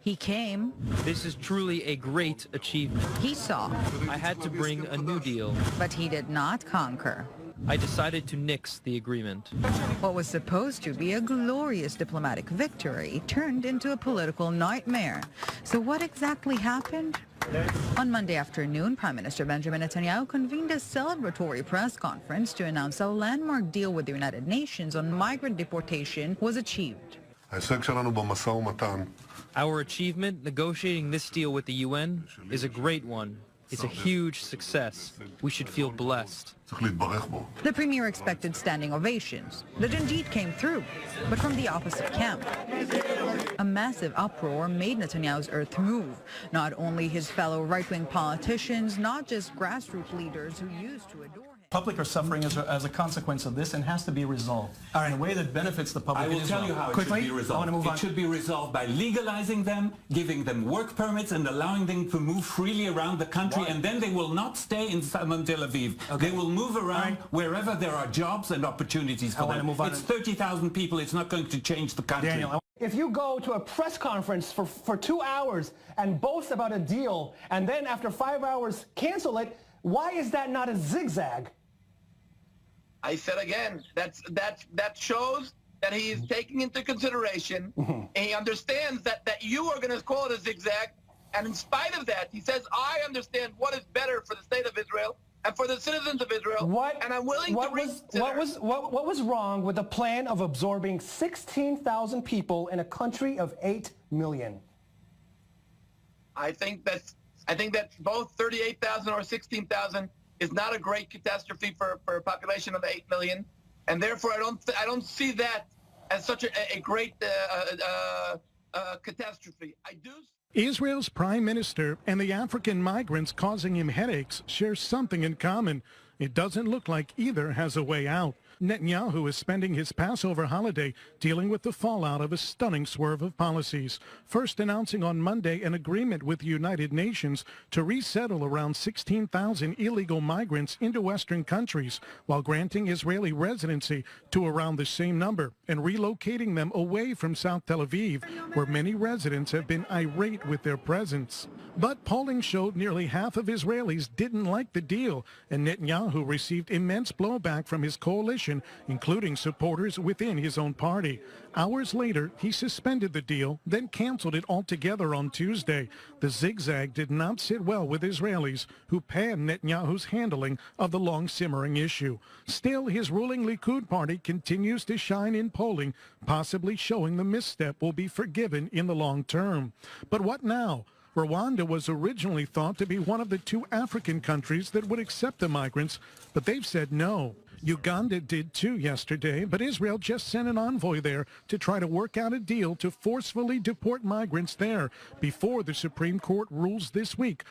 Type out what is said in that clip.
He came. This is truly a great achievement. He saw. I had to bring a new deal. But he did not conquer. I decided to nix the agreement. What was supposed to be a glorious diplomatic victory turned into a political nightmare. So what exactly happened? On Monday afternoon, Prime Minister Benjamin Netanyahu convened a celebratory press conference to announce a landmark deal with the United Nations on migrant deportation was achieved. Our achievement negotiating this deal with the UN is a great one. It's a huge success. We should feel blessed. The premier expected standing ovations that indeed came through, but from the opposite camp. A massive uproar made Netanyahu's earth move. Not only his fellow right-wing politicians, not just grassroots leaders who used to adore him. Public are suffering as a consequence of this and has to be resolved in a way that benefits the public. I will tell you how it should be resolved. I want to move on. It should be resolved by legalizing them, giving them work permits and allowing them to move freely around the country, and then they will not stay in Tel Aviv. Okay. They will move around wherever there are jobs and opportunities for them. It's 30,000 people. It's not going to change the country. Daniel, if you go to a press conference for 2 hours and boast about a deal and then after 5 hours cancel it, why is that not a zigzag? I said again, that shows that he is taking into consideration, and he understands that you are going to call it a zigzag, and in spite of that, he says, I understand what is better for the state of Israel and for the citizens of Israel, and I'm willing to reconsider. What was wrong with the plan of absorbing 16,000 people in a country of 8 million? I think that both 38,000 or 16,000 is not a great catastrophe for a population of 8 million, and therefore I don't see that as such a great catastrophe. I do. Israel's prime minister and the African migrants causing him headaches share something in common. It doesn't look like either has a way out. Netanyahu is spending his Passover holiday dealing with the fallout of a stunning swerve of policies. First announcing on Monday an agreement with the United Nations to resettle around 16,000 illegal migrants into Western countries while granting Israeli residency to around the same number and relocating them away from South Tel Aviv, where many residents have been irate with their presence. But polling showed nearly half of Israelis didn't like the deal, and Netanyahu received immense blowback from his coalition, including supporters within his own party. Hours later, he suspended the deal, then canceled it altogether on Tuesday. The zigzag did not sit well with Israelis, who panned Netanyahu's handling of the long-simmering issue. Still, his ruling Likud party continues to shine in polling, possibly showing the misstep will be forgiven in the long term. But what now? Rwanda was originally thought to be one of the 2 African countries that would accept the migrants, but they've said no. Uganda did too yesterday, but Israel just sent an envoy there to try to work out a deal to forcefully deport migrants there before the Supreme Court rules this week